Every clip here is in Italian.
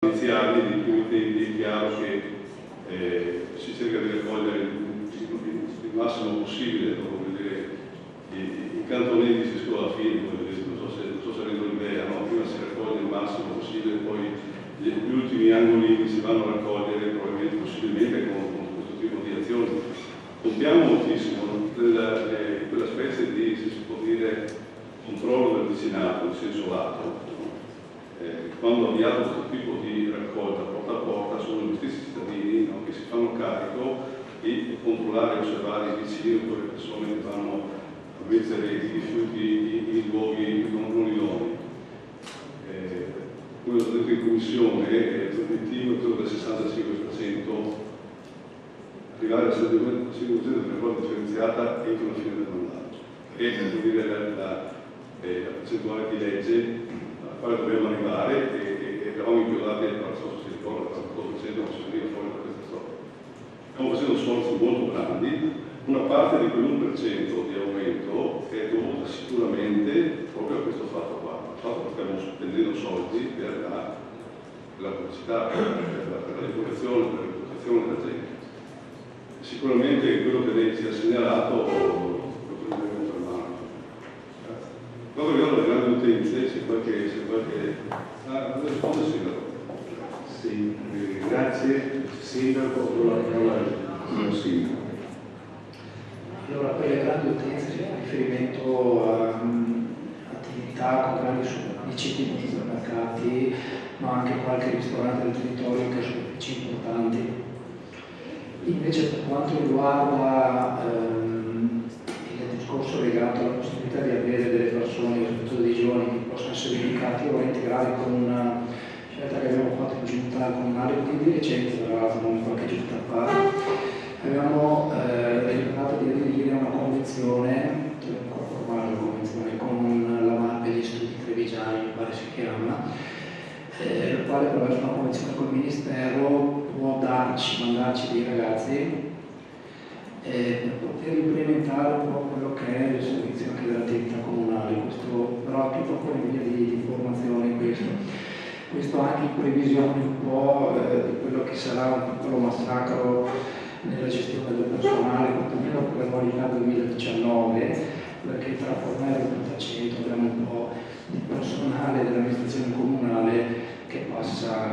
iniziali dei primi tempi è chiaro che si cerca di raccogliere il massimo possibile, voglio dire, i cantonesi si scuola alla fine, non so se rendo l'idea, no? Prima si raccoglie il massimo possibile, poi gli ultimi angolini si vanno a raccogliere probabilmente possibilmente con questo tipo di azioni. Contiamo moltissimo quella specie di, se si può dire, controllo del vicinato in senso lato. Quando abbiamo questo tipo di raccolta porta a porta sono gli stessi cittadini, no, che si fanno carico di controllare e osservare i vicini o le persone che vanno a mettere i rifiuti in luoghi non idonei. Come ho detto in commissione, l'obiettivo è quello del 65%, arrivare al 65% della raccolta differenziata entro la fine del mandato. E devo dire la percentuale di legge alla quale dobbiamo arrivare e eravamo inchiodati al palazzo, si ricorda, al 48% non si veniva fuori da questa storia. Stiamo facendo sforzi molto grandi, una parte di quell'1% di aumento è dovuta sicuramente proprio a questo fatto qua, il fatto che stiamo spendendo soldi per la pubblicità, per la divulgazione, per la reputazione della gente. Sicuramente quello che lei ci ha segnalato lo prenderemo per mano. Quando riguarda le grandi utenze, c'è qualche... risponde il sindaco. Sì, grazie. Sindaco, la parola al sindaco. Allora, per le grandi utenze si fa riferimento a attività con grandi superfici, supermercati, ma anche qualche ristorante del territorio che ha superfici importanti. Invece per quanto riguarda il discorso legato alla possibilità di avere delle persone, soprattutto dei giovani, che possano essere dedicati o integrati con una scelta che abbiamo fatto in giunta comunale di recente, tra l'altro non qualche giunta fa, abbiamo deliberato di aderire a una convenzione, ancora formale una convenzione, con la MAP degli studi trevigiani, mi pare si chiama, il quale attraverso una convenzione col Ministero può mandarci dei ragazzi per poter implementare un po' quello che è il servizio anche dell'attività comunale. Questo però è tutto ancora in via di formazione questo anche in previsione un po' di quello che sarà un piccolo massacro nella gestione del personale, quantomeno per la qualità 2019, perché tra Formello e Portacento abbiamo un po' di personale dell'amministrazione comunale che passa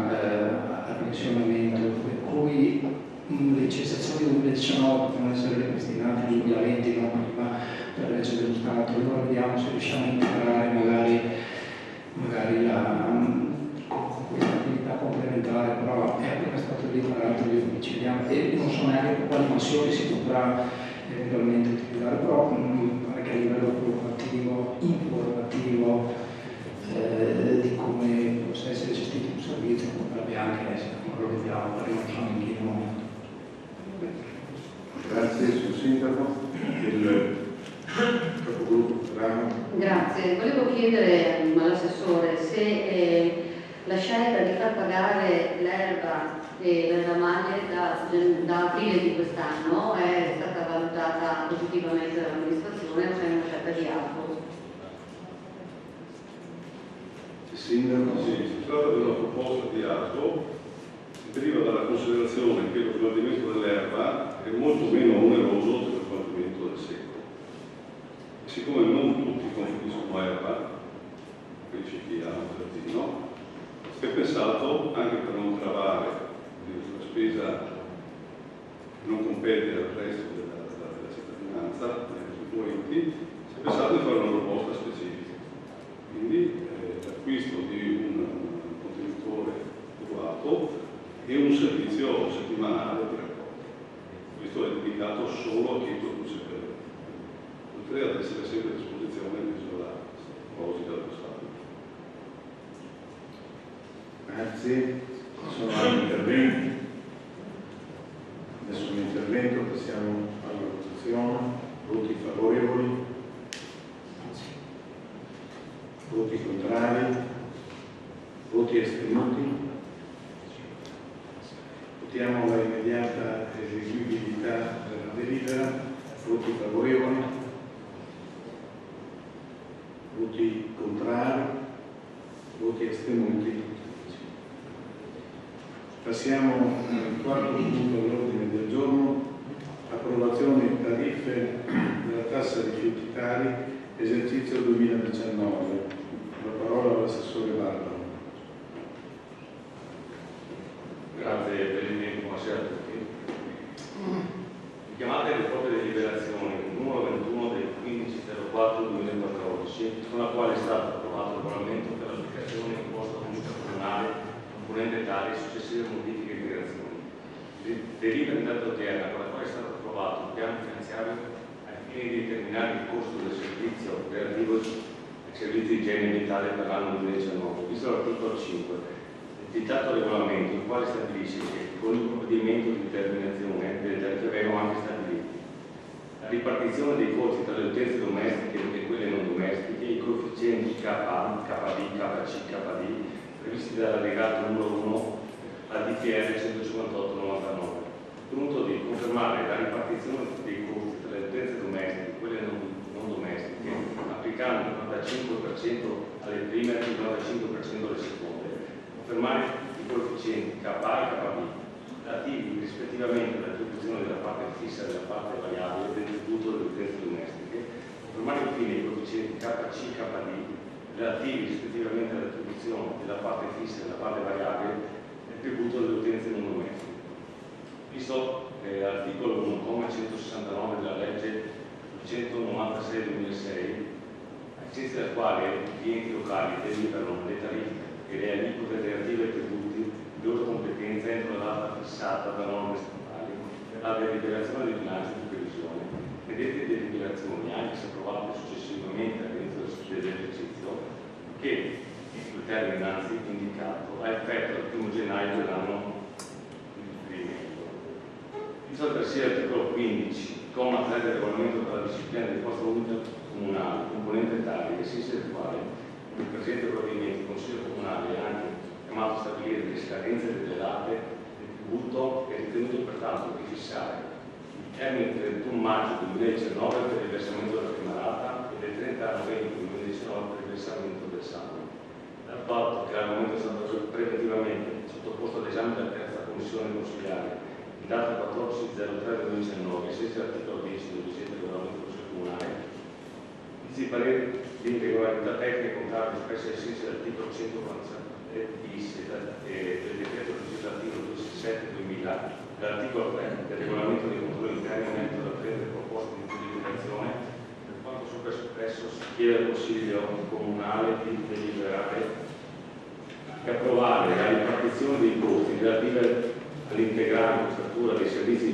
al pensionamento, per cui le cessazioni del 2019 potranno essere ripristinate nel 2020, non prima per legge dello Stato. Allora vediamo se riusciamo a integrare magari con questa attività complementare, però è appena stato dichiarato gli uffici, vediamo, e non so neanche per quali mansioni si potrà eventualmente utilizzare, però mi pare che a livello informativo di come possa essere gestito un servizio potrebbe anche essere, ma lo vediamo, arriviamo in che momento. Grazie, sul sindaco. Il capogruppo Ramo. Grazie, volevo chiedere all'assessore se la scelta di far pagare l'erba e le maglie da aprile di quest'anno è stata valutata positivamente dall'amministrazione o se è una scelta di altro? Il sindaco. Sì, si tratta di una proposta di atto che deriva dalla considerazione che lo smaltimento dell'erba è molto meno oneroso dello smaltimento del secco. E siccome non tutti conferiscono erba, invece chi ha un giardino, si è pensato, anche per non gravare una spesa che non compete al resto della cittadinanza, dei contribuenti, si è pensato di fare una proposta specifica. Quindi l'acquisto di un contenitore adeguato e un servizio settimanale di raccolta. Questo è dedicato solo a chi produce per lui, oltre ad essere sempre a disposizione dell'isola apposita dello Stato. Grazie. Ci sono altri interventi? Nessun intervento, passiamo alla votazione. Voti favorevoli? Voti contrari? Voti astenuti? Votiamo la immediata eseguibilità della delibera. Voti favorevoli? Voti contrari? Voti astenuti? Passiamo al quarto punto all'ordine del giorno, approvazione di tariffe della tassa rifiuti cari, esercizio 2019. La parola all'assessore Barbaro. Grazie Presidente, buonasera a tutti. Chiamate le proprie deliberazioni numero 21 del 15/04/2014, con la quale è stato approvato il regolamento per l'applicazione imposta comunità comunale componente tale e successive modifiche e integrazioni. Delibera in data odierna con la quale è stato approvato il piano finanziario ai fini di determinare il costo del servizio relativo ai servizi di igiene ambientale per l'anno 2019, visto l'articolo 5. Il citato regolamento, il quale stabilisce che con il provvedimento di determinazione delle tariffe vengono anche stabiliti la ripartizione dei costi tra le utenze domestiche e quelle non domestiche, i coefficienti KA, KD, KC, KD, previsti dall'allegato numero 1 al DPR 158/99, tenuto di confermare la ripartizione dei costi tra le utenze domestiche e quelle non domestiche, applicando il 95% alle prime e il 95% alle seconde. Confermare i coefficienti KA e KB relativi rispettivamente all'attribuzione della parte fissa e della parte variabile del tributo delle utenze domestiche. Confermare infine i coefficienti KC e KD relativi rispettivamente all'attribuzione della parte fissa e della parte variabile del tributo delle utenze non domestiche. Visto l'articolo 1,169 della legge 296/2006, ai sensi del quale gli enti locali deliberano le tariffe e le aliquote relative ai tributi di loro competenza entro la data fissata da norme statali per la deliberazione del bilancio di previsione. Le dette deliberazioni, anche se approvate successivamente all'inizio dell'esercizio, che il termine innanzi indicato ha effetto dal 1 gennaio dell'anno di riferimento. Visto altresì l'articolo 15, comma 3 del regolamento per la disciplina dell'imposta unica comunale, componente tale, ai sensi del quale il presente provvedimento il Consiglio Comunale è anche chiamato a stabilire le scadenze delle date del tributo e ritenuto pertanto di fissare il termine del 31 maggio 2019 per il versamento della prima rata e del 30 novembre 2019 per il versamento del saldo. Dal fatto che l'argomento è stato preventivamente sottoposto all'esame della terza commissione consiliare in data 14/03/2019, ai sensi dell'articolo 10 del presente regolamento del Consiglio Comunale, i pareri di irregolarità tecnica e contabile espressi ai sensi dell'articolo 147 bis del decreto legislativo 267/2000, dell'articolo 3 del regolamento dei controlli interni aumento da prendere proposte di deliberazione, per quanto sopra espresso si chiede al Consiglio Comunale di deliberare e approvare la ripartizione dei costi relative all'integrale copertura dei servizi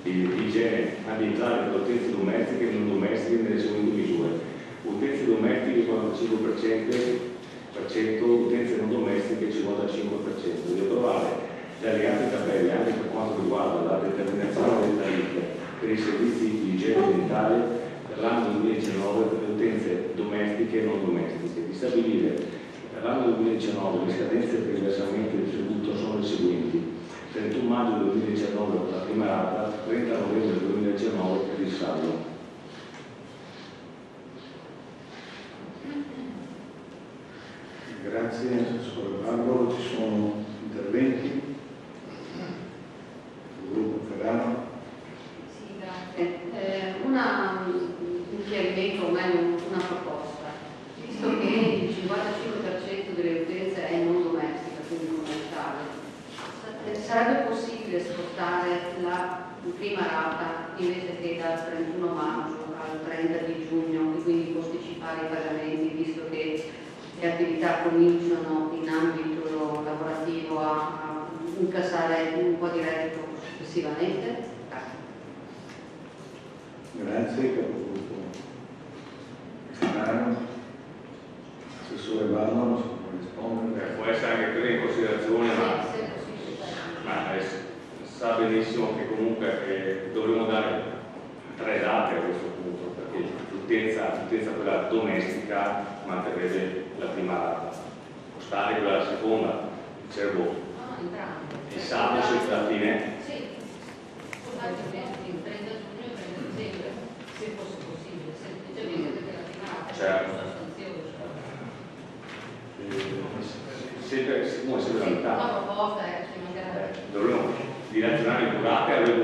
di igiene ambientale per utenze domestiche e non domestiche nelle seguenti misure: utenze domestiche 45%, utenze non domestiche 55%, di approvare le allegate tabelle anche per quanto riguarda la determinazione delle tariffe per i servizi di igiene ambientale per l'anno 2019 per le utenze domestiche e non domestiche, di stabilire per l'anno 2019 le scadenze per il versamento del tributo sono le seguenti: 31 maggio 2019 per la prima rata, 30 novembre 2019 per il saldo. Grazie, assessore Barbaro. Ci sono interventi? Il gruppo Ferrano. Sì, grazie. Un chiarimento, o meglio una proposta. Visto che il 55% delle utenze è non domestica, quindi commerciale, sarebbe possibile spostare la prima rata invece che dal 31 maggio al 30 di giugno e quindi posticipare i pagamenti, visto che le attività cominciano in ambito lavorativo a incassare un po' di reddito successivamente? Grazie, capogruppo Ferrano. Assessore Barbaro, si può rispondere? Può essere anche preso in considerazione, ma sa benissimo che comunque dovremo dare 3 date a questo punto, perché l'utenza quella domestica manterrebbe la prima rata, postale quella la seconda, dicevo, il saldo sempre alla fine. Sì, il 30 giugno e 30 dicembre, se fosse possibile, semplicemente perché la prima rata è sostanziosa. Sempre la metà. La proposta è che ci mancherà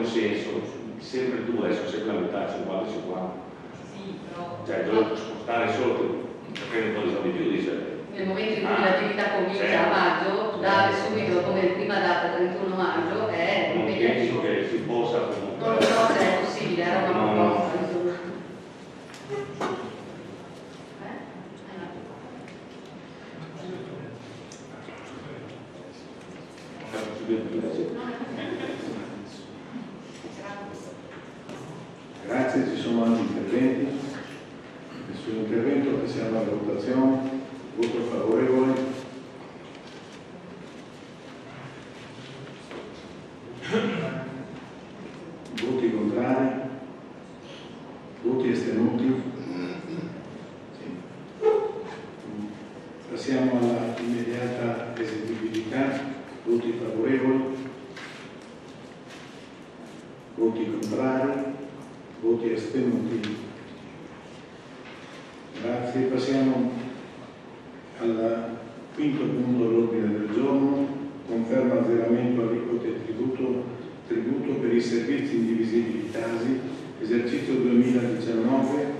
un senso, sempre tu adesso sei la metà, 50-50. Sì, però... Cioè, devo spostare solo per un po' di soldi più, dice. Nel momento in cui l'attività comincia a maggio, dare subito come prima data 31 maggio è Non penso impegnativo. che si possa comunque. Non lo so se è possibile, era una proposta, insomma. Grazie, ci sono altri interventi. Nessun intervento, passiamo alla votazione. Voto favorevole. Voti contrari. Voti astenuti. Sì. Passiamo alla immediata eseguibilità. Voti favorevoli. Voti contrari. Voti astenuti. Grazie. Passiamo al quinto punto dell'ordine del giorno, conferma azzeramento aliquote tributo per i servizi indivisibili casi, esercizio 2019.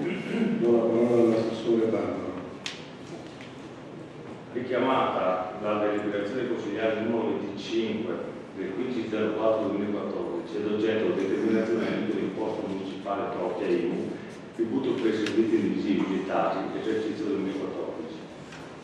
Do la parola all'assessore Barbaro. Richiamata dalla deliberazione consigliare numero 25 del 15/04/2014 ed oggetto di determinazione dell'imposta municipale propria IMU, tributo per i servizi indivisibili TASI, esercizio 2014.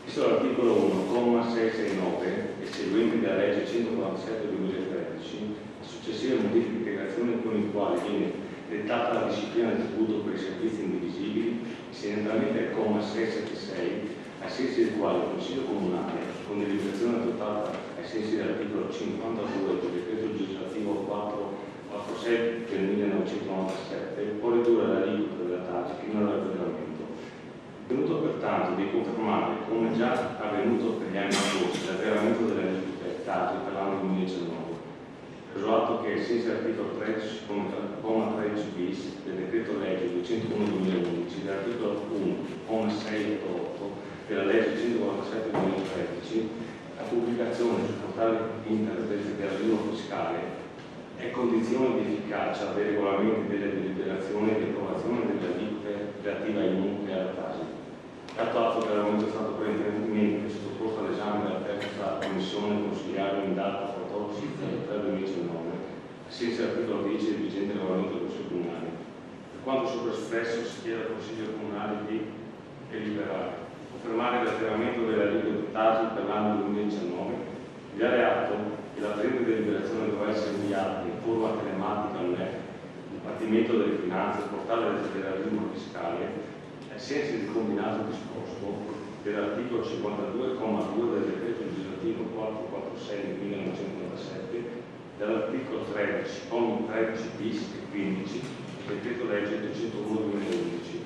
Visto l'articolo 1, comma 669 e seguenti della legge 147/2013, successive modifiche e integrazioni con i quali viene dettata la disciplina del tributo per i servizi indivisibili, inerente al comma 676, ai sensi del quale il Consiglio Comunale, con deliberazione adottata ai sensi dell'articolo 52 del decreto legislativo 446 del 1997, può ridurre l'aliquota della TASI fino all'azzeramento. Tenuto pertanto di confermare, come già avvenuto per gli anni scorsi, l'azzeramento delle aliquote TASI per l'anno 2019. Preso atto che, ai sensi dell'articolo 13, comma 13 bis del decreto legge 201/2011, dell'articolo 1, comma 688 della legge 147/2013, la pubblicazione sul portale internet del federalismo fiscale è condizione di efficacia dei regolamenti delle deliberazioni e di approvazione delle aliquote relative ai IMU e alla TASI. Dato atto che l'argomento è stato precedentemente sottoposto all'esame della terza commissione consigliare in data 14/03/2019, ai sensi dell'articolo 10 del vigente regolamento del Consiglio Comunale. Per quanto sopra espresso, si chiede al Consiglio Comunale di deliberare, confermare l'azzeramento delle aliquote TASI per l'anno 2019, dare atto che la presente deliberazione dovrà essere inviata in forma telematica al NEF, Dipartimento delle Finanze, portale del federalismo fiscale, ai sensi del combinato disposto dell'articolo 52,2 del decreto legislativo 446 del 1997, dall'articolo 13, commi 13 bis e 15 del decreto legge 201/2011,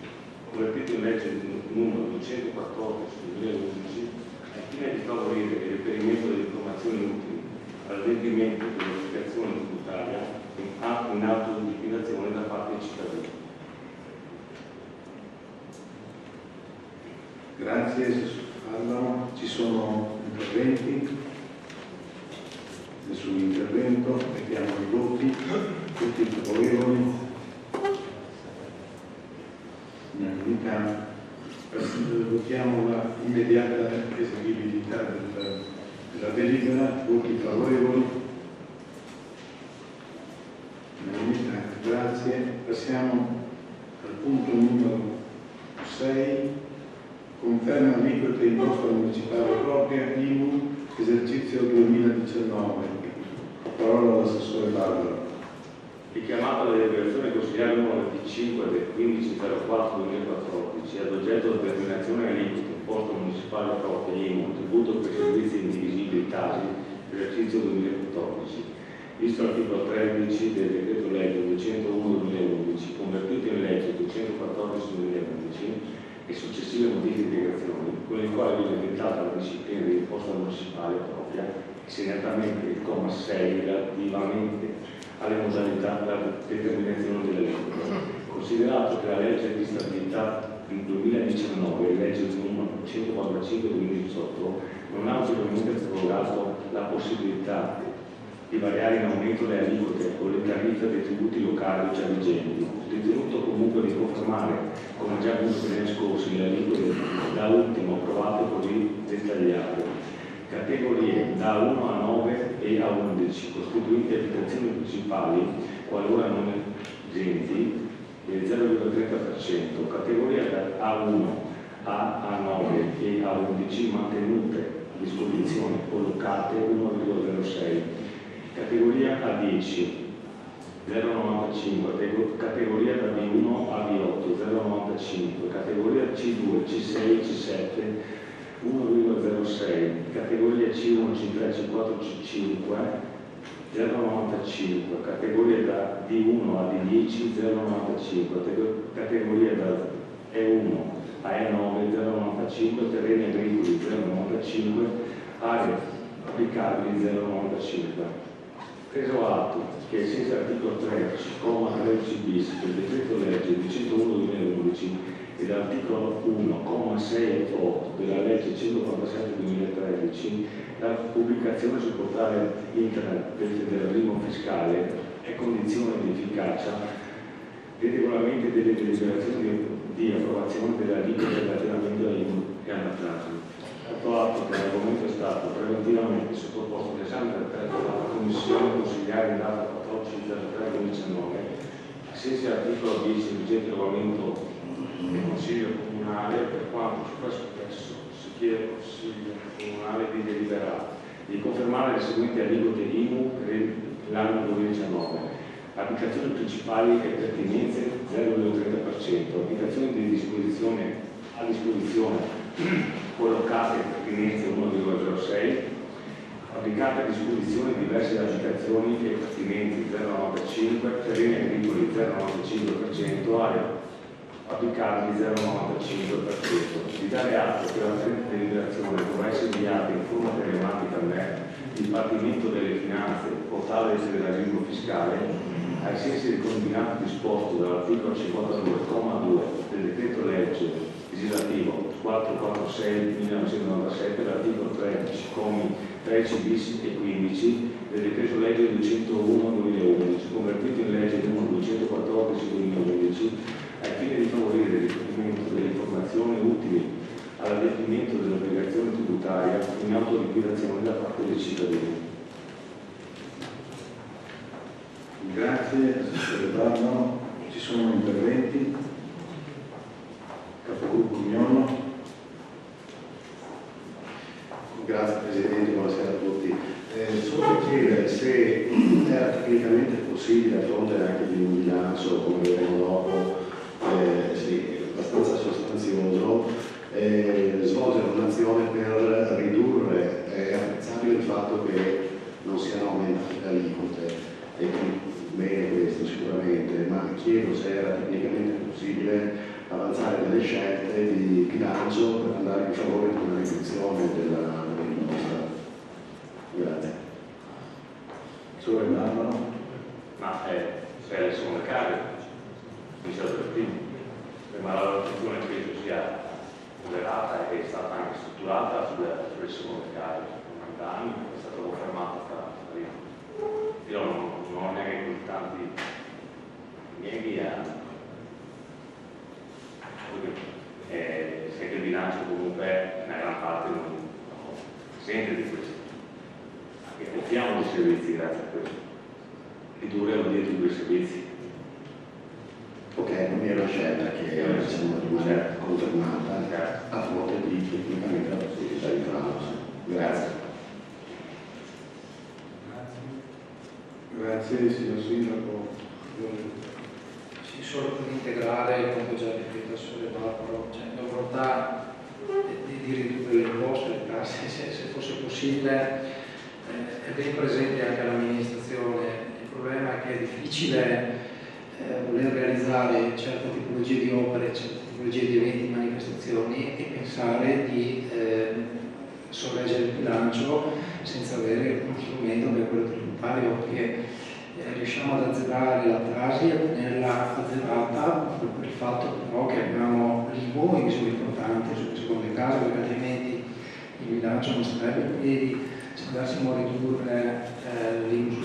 convertito in legge numero 214 del 2011, al fine di favorire il reperimento delle informazioni utili all'adempimento dell'applicazione tributaria in atto di liquidazione da parte dei cittadini. Grazie, Barbaro. Ci sono interventi? Nessun intervento, mettiamo i voti, tutti favorevoli. Unanimità. Votiamo la immediata eseguibilità della delibera, voti favorevoli. Unanimità, grazie. Passiamo al punto numero 6. Conferma aliquote imposta municipale propria IMU esercizio 2019. Parola all'assessore Barbaro. Richiamata la deliberazione consigliare numero 25 del 15/04/2014 ad oggetto di determinazione aliquote imposta municipale propria IMU tributo per servizi indivisibili TASI esercizio 2014, visto l'articolo 13 del decreto legge 201/2011 convertito in legge 214/2011 e successive modifiche e integrazioni, con le quali viene dettata la disciplina dell'imposta municipale propria e segnatamente il comma 6 relativamente alle modalità della determinazione delle aliquote. Considerato che la legge di stabilità del 2019 e legge numero 145/2018 non ha ulteriormente prorogato la possibilità di variare in aumento le aliquote o le tariffe dei tributi locali già vigenti, ritenuto comunque di confermare, come già avvenuto negli anni scorsi, le aliquote da ultimo approvate così dettagliate. Categorie da 1 a 9 e a 11, costituite abitazioni principali, qualora non esenti, del 0,30%, categoria da A1 a 9 e a 11 mantenute a disposizione o locate 1,06, categoria A10 0,95, categoria da B1 a B8 0,95, categoria C2, C6, C7 1,06, categoria C1, C3, C4, C5 0,95, categoria da D1 a D10 0,95, categoria da E1 a E9 0,95, terreni agricoli 0,95, aree applicabili 0,95. Preso atto che ai sensi dell'articolo 13, comma 13 bis del decreto legge 201/2011 e dall'articolo 1, comma 6 e 8 della legge 147/2013, la pubblicazione sul portale internet del federalismo fiscale è condizione di efficacia dei regolamenti e delle deliberazioni di approvazione della aliquota relativamente all'IMU e alla TASI. Fatto atto che l'argomento è stato preventivamente sottoposto all'esame della Commissione consiliare in data 14/03/2019, ai sensi dell'articolo 10 del vigente regolamento del Consiglio Comunale, per quanto espresso si chiede al Consiglio Comunale di deliberare di confermare le seguenti aliquote IMU per l'anno 2019. Applicazioni principali e pertinenze 0,30%, applicazioni a disposizione collocate e pertinenze 1,06%, applicate a disposizione diverse applicazioni e pertinenze 0,95%, terreni agricoli 0,95%, aree applicabili 0,95%. Di dare atto che la presente deliberazione dovrà essere inviata in forma telematica a me, Dipartimento delle Finanze, portale del federalismo fiscale, ai sensi del combinato disposto dall'articolo 52,2 del decreto legge legislativo 446/1997, l'articolo 13, commi 13 bis e 15 del decreto legge 201/2011, convertito in legge n. 214/2011, al fine di favorire il rifornimento delle informazioni utili all'adempimento dell'obbligazione tributaria in autoliquidazione da parte dei cittadini. Grazie, assessore Barbaro. Ci sono interventi? Capogruppo Mignolo. Grazie Presidente, buonasera a tutti. Solo per chiedere se era tecnicamente possibile, a fronte anche di un bilancio come vedremo dopo, abbastanza sostanzioso, svolgere un'azione per ridurre. È apprezzabile il fatto che non siano aumentate le aliquote, e bene questo sicuramente, ma chiedo se era tecnicamente possibile avanzare delle scelte di bilancio per andare in favore di una riduzione dell'imposta. Grazie. Solo Barbaro. Ma se sono le case, iniziato per primo, ma la valutazione penso sia moderata e è stata anche strutturata sulle seconde case, 90 anni, è stata confermata questa linea. Io non ho neanche così tanti miei sai che il bilancio comunque una gran parte non sente di questo. E mettiamo dei servizi grazie a questo. Ridurre vuol dire ridurre i servizi. Ok, non era una scelta che rimane confermata a fronte di tecnicamente la possibilità di farlo. Grazie. Grazie, signor Sindaco. Sì, solo per integrare, come già detto il Sole Barbaro, la volontà di ridurre le imposte, le tasse, se fosse possibile, è ben presente anche all'amministrazione. Il problema è che è difficile voler realizzare certe tipologie di opere, certe tipologie di eventi, manifestazioni e pensare di sorreggere il bilancio senza avere uno strumento che è quello tributario, perché riusciamo ad azzerare la TASI, a tenerla azzerata per il fatto però che abbiamo l'IMU in misura importante sulle seconde case, perché altrimenti il bilancio non starebbe in piedi. Se andassimo a ridurre l'IMU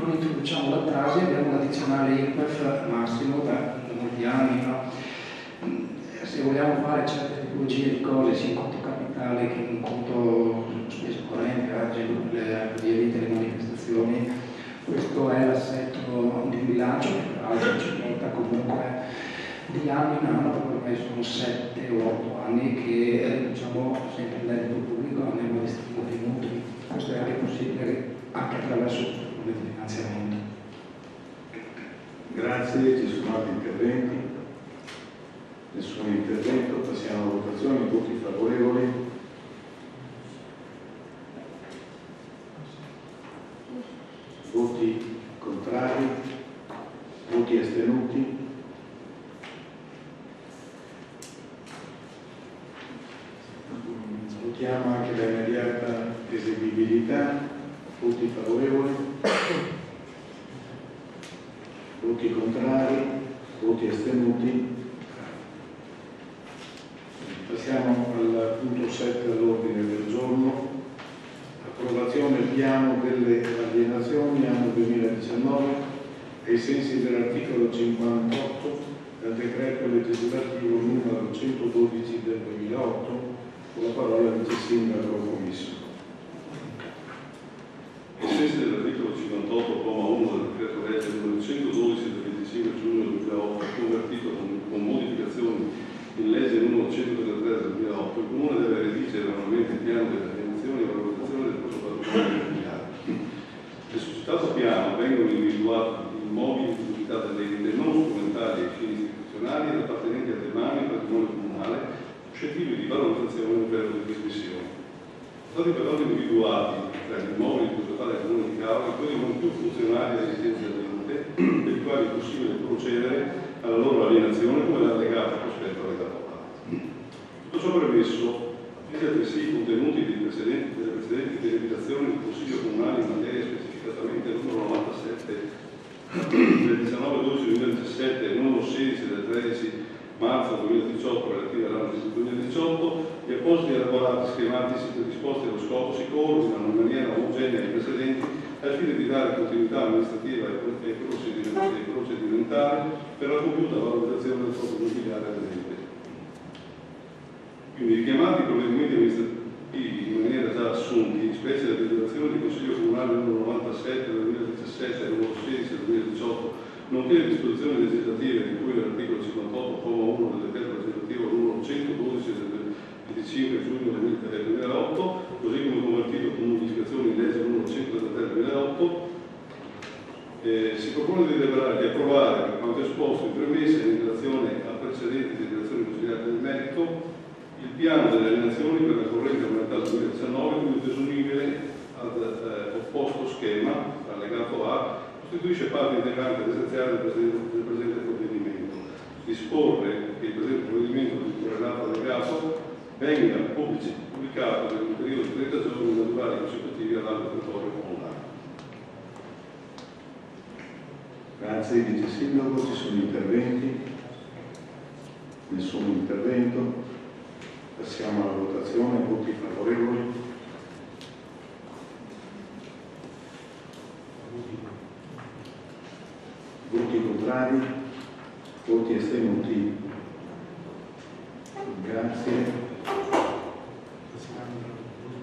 non introduciamo la TASI, abbiamo l'addizionale IRPEF massimo da molti anni, no? Se vogliamo fare certe tipologie di cose, sia in conto capitale che in conto spesa corrente, le evite le manifestazioni, questo è l'assetto di bilancio che peraltro ci porta comunque di anno in anno, perché ormai sono 7 o 8 anni che riduciamo sempre il debito pubblico, andiamo a distribuire i mutui. Questo è anche possibile anche attraverso questo tipo di finanziamento. Grazie, ci sono altri interventi? Nessun intervento, passiamo alla votazione, voti favorevoli. Voti contrari, voti astenuti. Votiamo anche la immediata eseguibilità, voti favorevoli, voti contrari, voti astenuti. Passiamo al punto 7 all'ordine del giorno, approvazione del piano delle alienazioni anno 2019 ai sensi dell'articolo 58 del decreto legislativo numero 112 del 2008, con la parola al vice sindaco commisso. Ai sensi dell'articolo 58,1 del decreto legge numero 112 del 25 giugno 2008, convertito con modificazioni in legge numero 133 del 2008, il Comune deve redigere annualmente il piano delle alienazioni e valutazione del proprio patrimonio immobiliare. Nel suscitato piano vengono individuati immobili di utilità dell'ente non strumentali ai fini istituzionali ed appartenenti a demani e patrimonio comunale, suscettibili di valorizzazione a livello di dismissione. Sono stati però individuati tra gli immobili di proprietà del Comune di Cavo quelli non più funzionali alle esigenze dell'ente, per i quali è possibile procedere alla loro alienazione come l'allegato prospetto allegato A. Tutto ciò premesso, visi altresì i contenuti delle precedenti deliberazioni del Consiglio Comunale in materia, specificatamente il numero 97 del 19/12/2017 e il numero 16 del 13 marzo 2018 relative all'anno 2018, gli appositi elaborati schematici predisposti allo scopo si coordinano in maniera omogenea ai precedenti al fine di dare continuità amministrativa e procedimentale per la compiuta valorizzazione del proprio immobiliare dell'ente. Quindi richiamati i provvedimenti amministrativi in maniera già assunti, specie la deliberazione del Consiglio Comunale numero 97 del 2017 e numero 16 del 2018, nonché le disposizioni legislative di cui l'articolo 58,1 del decreto legislativo numero 112 del 25 giugno 2008, così come convertito con modificazioni in legge numero 133 del 2008, si propone di deliberare di approvare per quanto esposto in premessa in relazione a precedenti deliberazioni consigliate del merito il piano delle alienazioni per la corrente monetaria 2019, quindi desumibile ad opposto schema allegato A, costituisce parte integrante ed essenziale del presente provvedimento. Disporre che il presente provvedimento di correlato allegato venga pubblicato per un periodo di 30 giorni in naturali consecutivi all'altro territorio comunale. Grazie, vice sindaco. Ci sono interventi? Nessun intervento. Passiamo alla votazione. Voti favorevoli? Voti contrari? Voti astenuti? Grazie.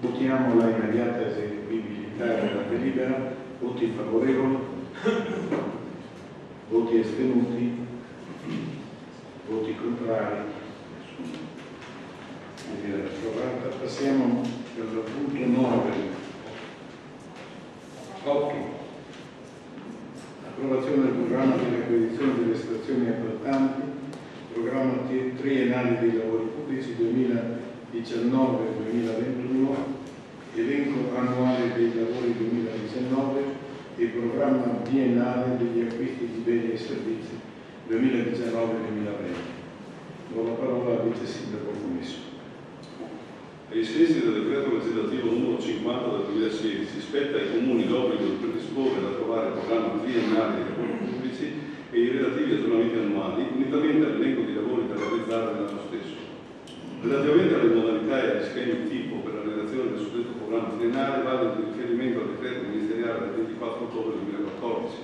Votiamo la immediata eseguibilità della delibera. Voti favorevoli? Voti astenuti? Voti contrari? Approvata. Passiamo al punto 9. 8. Approvazione del programma di acquisizione delle stazioni appaltanti, programma triennale dei lavori pubblici 2019-2021, elenco annuale dei lavori 2019 e programma biennale degli acquisti di beni e servizi 2019-2020. Do la parola al vice sindaco commisso. Ai sensi del decreto legislativo numero 50 del 2016 spetta ai comuni l'obbligo di predisporre ed approvare il programma triennale dei lavori pubblici e i relativi aggiornamenti annuali, unitamente all'elenco di lavori da realizzare nell'anno stesso. Relativamente alle modalità e agli schemi tipo per la redazione del suddetto programma triennale, vale il riferimento al decreto ministeriale del 24 ottobre 2014.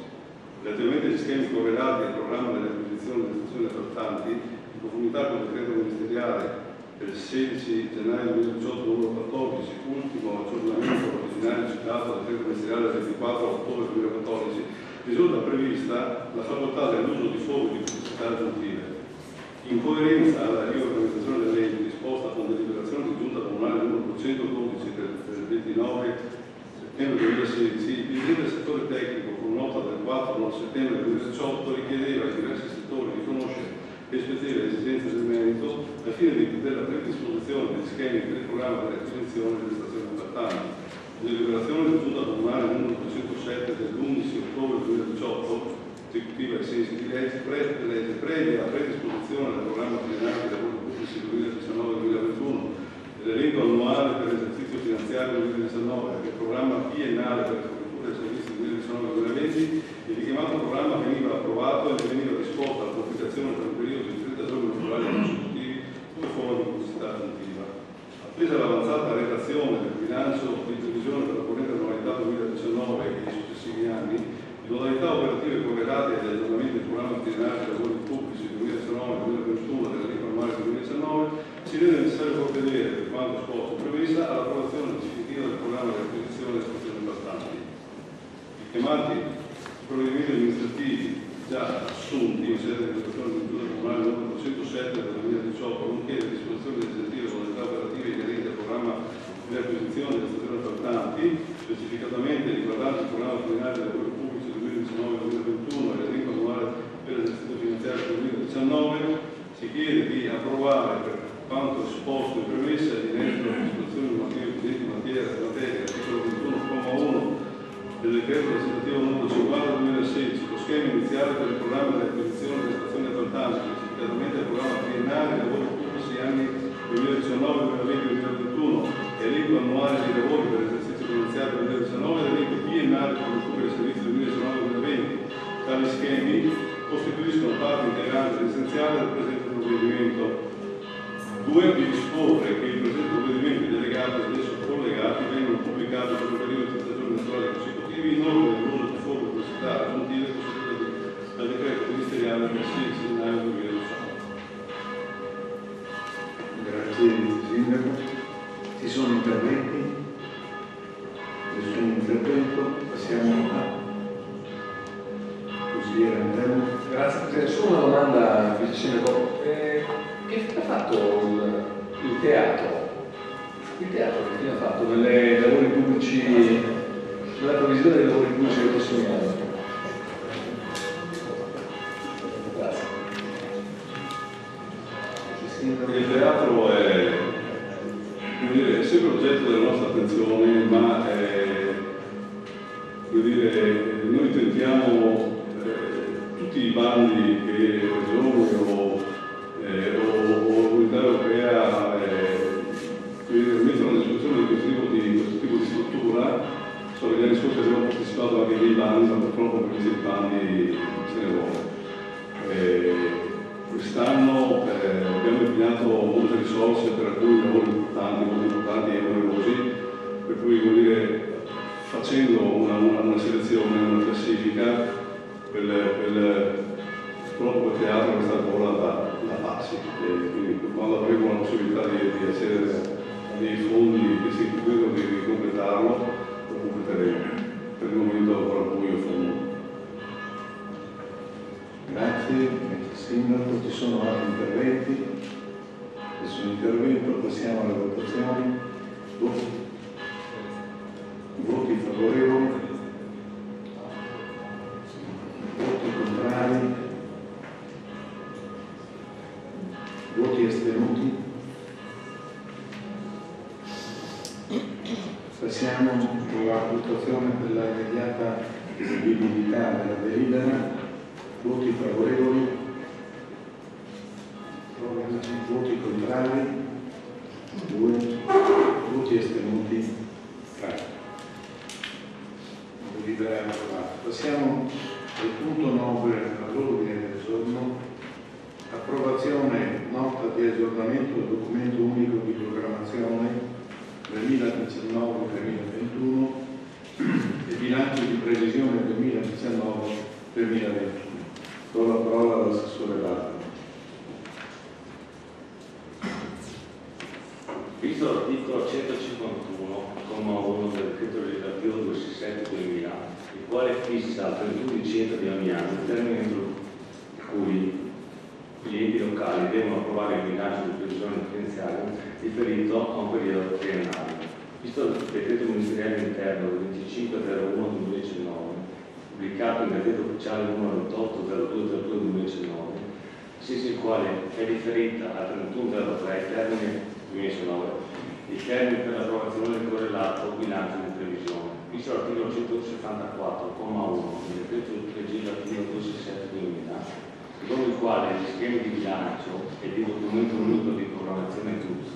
Relativamente agli schemi correlati al programma delle acquisizioni delle stazioni appaltanti, in conformità con il decreto ministeriale del 16 gennaio 2018 numero 14, ultimo aggiornamento originario citato dal decreto ministeriale del 24 ottobre 2014, risulta prevista la facoltà dell'uso di forme di pubblicità aggiuntive. In coerenza alla riorganizzazione dell'ente disposta con deliberazione di giunta comunale numero 212 del 29 settembre 2016, il dirigente del settore tecnico, con nota del 4 settembre 2018, richiedeva ai diversi settori di conoscere e rispettare le esigenze del merito al fine della predisposizione degli schemi per il programma di acquisizione delle stazioni appaltanti. La deliberazione di giunta comunale numero 207 dell'11 ottobre 2018, esecutiva ai sensi di legge, previa la predisposizione del programma triennale dei lavori pubblici 2019-2021, dell'elenco annuale per l'esercizio finanziario 2019 e del programma biennale per la fornitura dei servizi 2019-2020, il richiamato programma veniva approvato e veniva disposta la pubblicazione per un periodo di 30 giorni naturali consecutivi come forma di pubblicità aggiuntiva. Attesa l'avanzata redazione del bilancio di previsione per la corrente annualità 2019 e i successivi anni, le modalità operative correlate agli aggiornamenti del programma triennale dei lavori pubblici 2019-2021 e dell'elenco annuale 2019, si rende necessario provvedere, per quanto esposto prevista, all'approvazione definitiva del programma di acquisizione delle stazioni appaltanti. I chiamati provvedimenti amministrativi già assunti in sede di votazione di giunta comunale numero 207 del 2018, nonché le disposizioni legislative e modalità operative inerenti al programma di acquisizione delle stazioni appaltanti, specificatamente riguardanti il programma triennale dei lavori pubblici 2019-2021 e l'elenco annuale per l'esercizio finanziario 2019, si chiede di approvare per quanto esposto in premessa in merito alle disposizioni normative vigenti in materia, articolo 21,1 del decreto legislativo numero 50/2016, lo schema iniziale per il programma di acquisizione delle stazioni appaltanti, specificatamente il programma triennale dei lavori pubblici anni 2019-2020-2021 e l'elenco annuale dei lavori per l'esercizio finanziario 2019 e l'elenco biennale per il recupero dei servizi 2019-2020. Tali schemi costituiscono parte integrante ed essenziale del presente provvedimento. 2. Di disporre che il presente provvedimento e delegati ad esso collegati vengano pubblicati per un periodo di 30 giorni naturali consecutivi in ordine all'uso di forme di pubblicità aggiuntive costituite dal decreto ministeriale del 16 gennaio 2018. Grazie Sindaco. Ci sono interventi? Nessun intervento? Passiamo a consigliere interno. Grazie Presidente. Solo una domanda, Vice Sindaco. Che fine ha fatto il teatro? Il teatro che fine ha fatto delle lavori pubblici, della previsione dei lavori pubblici del prossimo anno? Grazie. Il teatro è sempre oggetto della nostra attenzione, ma noi tentiamo tutti i bandi che Regione o l'Unione Europea mettono a disposizione di questo tipo di struttura. So che gli anni scorsi abbiamo partecipato anche ai bandi, ma purtroppo per questi bandi se ne vuole. Quest'anno abbiamo impegnato molte risorse per alcuni lavori importanti e onerosi, per cui facendo una selezione, una classifica proprio quel teatro che è stato ora da passi, e quindi quando avremo la possibilità di accedere a dei fondi che si vedono di completarlo, lo completeremo. Per il momento ancora buio fondo. Grazie Sindaco. Ci sono altri interventi? Nessun intervento, passiamo alle votazioni. Voti favorevoli? Voti contrari? Voti astenuti? Passiamo alla votazione per la immediata eseguibilità della delibera. Voti favorevoli? Voti contrari? 2. Voti astenuti? 3. Delibera approvata. Passiamo al punto 9 all'ordine del giorno. Approvazione nota di aggiornamento del documento unico di programmazione 2019-2021 e bilancio di 2020. Do la parola all'assessore Latte. Visto l'articolo 151,1 del decreto legislativo 267/2000, il quale fissa al 31 dicembre di ogni anno il termine entro cui gli enti locali devono approvare il bilancio di previsione differenziale riferito a un periodo triennale. Visto il decreto ministeriale interno del 25/01/2019, pubblicato in Gazzetta Ufficiale numero 28/02/2019, senza il quale è riferita al 31/03 il termine 2019, il termine per l'approvazione del correlato bilancio di previsione. Visto l'articolo 174,1 del decreto legislativo 267/2000, secondo il quale gli schemi di bilancio e di documento unico di programmazione TUS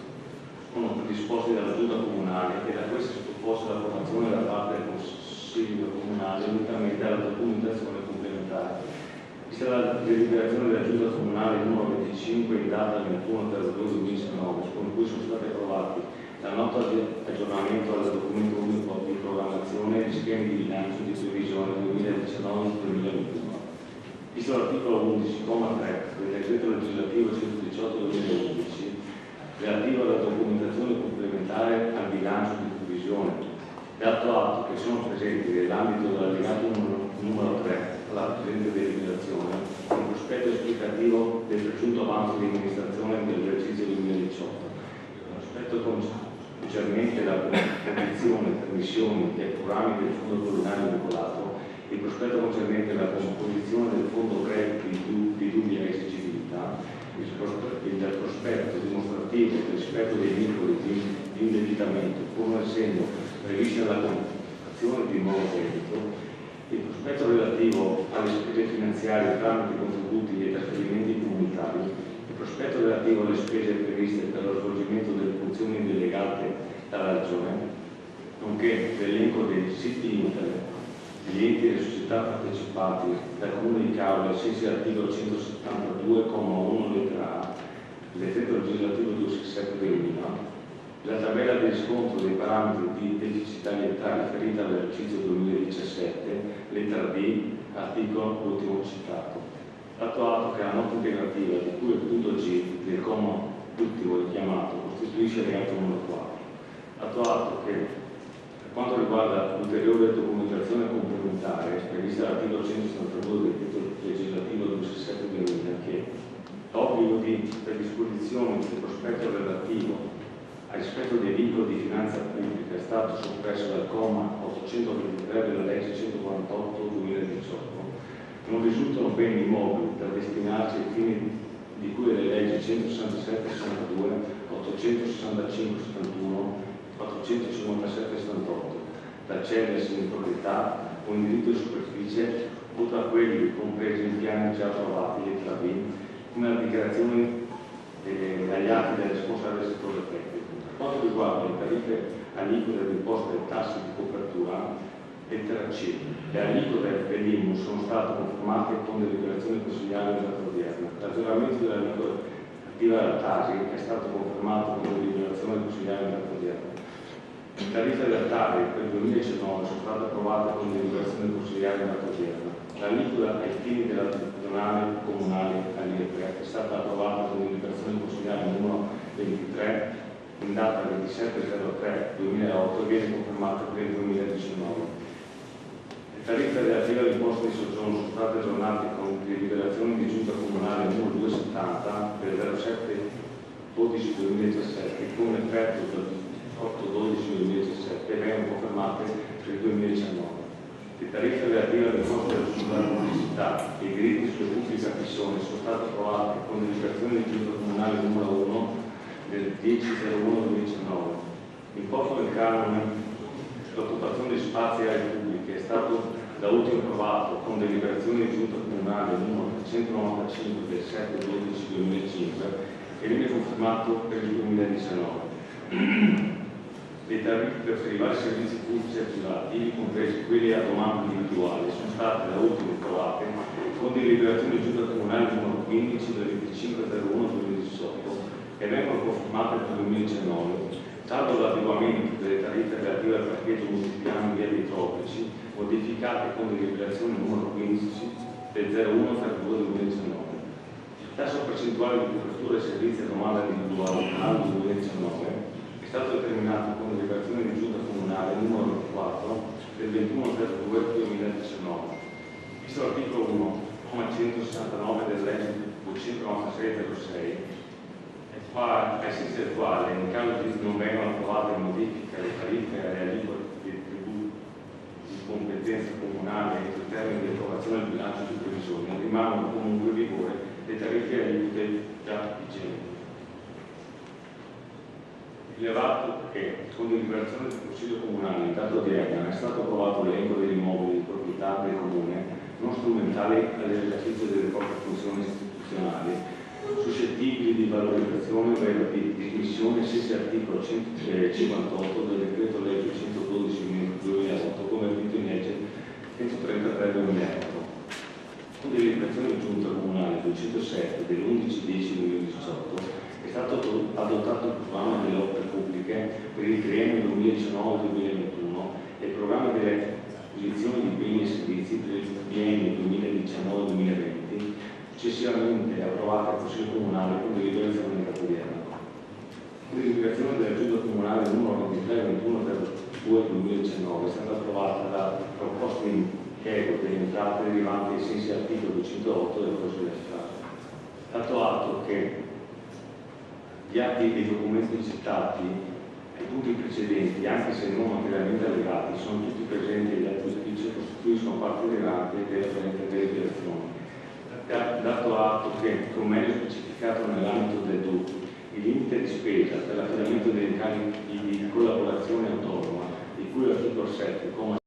sono predisposti dalla Giunta Comunale e da questa sottoposti all'approvazione da parte del Consiglio Comunale unitamente alla documentazione complementare. Vista la deliberazione della Giunta Comunale numero 25 in data 21/02/2019, con cui sono stati approvati la nota di aggiornamento al documento unico di programmazione e gli schemi di bilancio di previsione 2019-2021. Visto l'articolo 11,3 del decreto legislativo 118/2011 relativo alla documentazione complementare al bilancio di previsione, dato atto che sono presenti nell'ambito dell'allegato numero 3 alla presente deliberazione un prospetto esplicativo del presunto avanzo di amministrazione dell'esercizio 2018, un prospetto concernente la condizione per missioni e programmi del Fondo Comunale vincolato, il prospetto concernente la composizione del fondo crediti di dubbia esigibilità, il prospetto dimostrativo del rispetto dei vincoli di indebitamento, pur non essendo previsti nella contrattazione di nuovo credito, il prospetto relativo alle spese finanziarie tramite contributi e trasferimenti comunitari, il prospetto relativo alle spese previste per lo svolgimento delle funzioni delegate dalla Regione, nonché l'elenco dei siti internet degli enti e le società partecipati dal Comune di Caorle ai sensi dell'articolo 172,1 lettera A del decreto legislativo 267/2000, la tabella di riscontro dei parametri di deficitarietà riferita all'esercizio 2017, lettera D, articolo ultimo citato. Dato atto che la nota integrativa di cui il punto G del comma ultimo richiamato costituisce il reato numero 4. Dato atto che per quanto riguarda l'ulteriore documentazione complementare prevista dall'articolo 162 del decreto legislativo 267/2000, che l'obbligo di predisposizione del prospetto relativo al rispetto dei vincoli di finanza pubblica è stato soppresso dal comma 823 della legge 148/2018, non risultano beni immobili da destinarsi ai fini di cui le leggi 167/62, 865/71, 457/78, da cedersi in proprietà o in diritto di superficie, oltre a quelli compresi in piani già approvati, lettera B, come la dichiarazione agli atti del responsabile del settore tecnico. Per quanto riguarda le tariffe aliquote dell'imposta e tasse di copertura, lettera C, le aliquote dell'IMU sono state confermate con deliberazione consigliare in data odierna. L'aggiornamento dell'aliquota attiva della Tasi è stato confermato con deliberazione consigliare in data odierna. Le tariffe della Tari per il 2019 sono state approvate con deliberazione consigliare in data odierna. L'aliquota ai fini della zonale comunale all'IRPEF è stata approvata con deliberazione consigliare numero 23 in data 27/03/2008 e viene confermata per il 2019. Le tariffe relative all'imposta di soggiorno sono state aggiornate con deliberazione di giunta comunale numero 270 del 07/12/2017 con effetto del 8/12/2017 e vengono confermate per il 2019. Le tariffe relative all'imposta sulla pubblicità e i diritti sulle pubbliche ammissioni sono state approvate con deliberazione di giunta comunale numero 1 del 10/01/2019. L'imposto del canone sull'occupazione di spazi e aree pubbliche è stato da ultimo approvato con deliberazione di giunta comunale numero 395 del 7/12/2005 e viene confermato per il 2019. Le tariffe per i vari servizi pubblici e privati, ivi compresi quelli a domanda individuale, sono state da ultimo approvate con deliberazione di giunta comunale numero 15 del 25/01/2018 e vengono confermate per il 2019, salvo l'adeguamento delle tariffe relative al parcheggio multipiano via dei Tropici, modificate con deliberazione numero 15 del 01/32/2019. Il tasso percentuale di copertura dei servizi a domanda individuale anno 2019 è stato determinato con deliberazione di giunta comunale numero 4 del 21/02/2019. Visto l'articolo 1,169 del legge 296/06, ai sensi del quale, in caso di non vengano approvate modifiche alle tariffe e alle aliquote dei tributi di competenza comunale entro il termine di approvazione del bilancio di previsione, rimangono comunque in vigore le tariffe e aliquote già vigenti. Rilevato che, con deliberazione del Consiglio Comunale in data odierna, è stato approvato l'elenco degli immobili di proprietà del Comune non strumentali all'esercizio delle proprie funzioni istituzionali, suscettibili di valorizzazione o di dismissione ai sensi dell'articolo 158 del decreto legge 112/2008, convertito in legge 133/2008. Con deliberazione di giunta comunale 207 dell'11/10/2018 è stato adottato il programma delle opere pubbliche per il triennio 2019-2021 e il programma delle acquisizioni di beni e servizi per il biennio 2019-2020, successivamente approvata al Consiglio Comunale con deliberazione in data odierna. Con deliberazione della Giunta Comunale numero 23/21/2019 è stata approvata la proposta di impiego delle entrate derivanti ai sensi dell'articolo 208 del Codice della Strada. Dato atto che gli atti e i documenti citati ai punti precedenti, anche se non materialmente allegati, sono tutti presenti agli atti ufficio e costituiscono parte integrante della presente deliberazione. Dato atto che, come meglio specificato nell'ambito del DUP, il limite di spesa per l'affidamento dei incarichi di collaborazione autonoma, di cui l'articolo 7,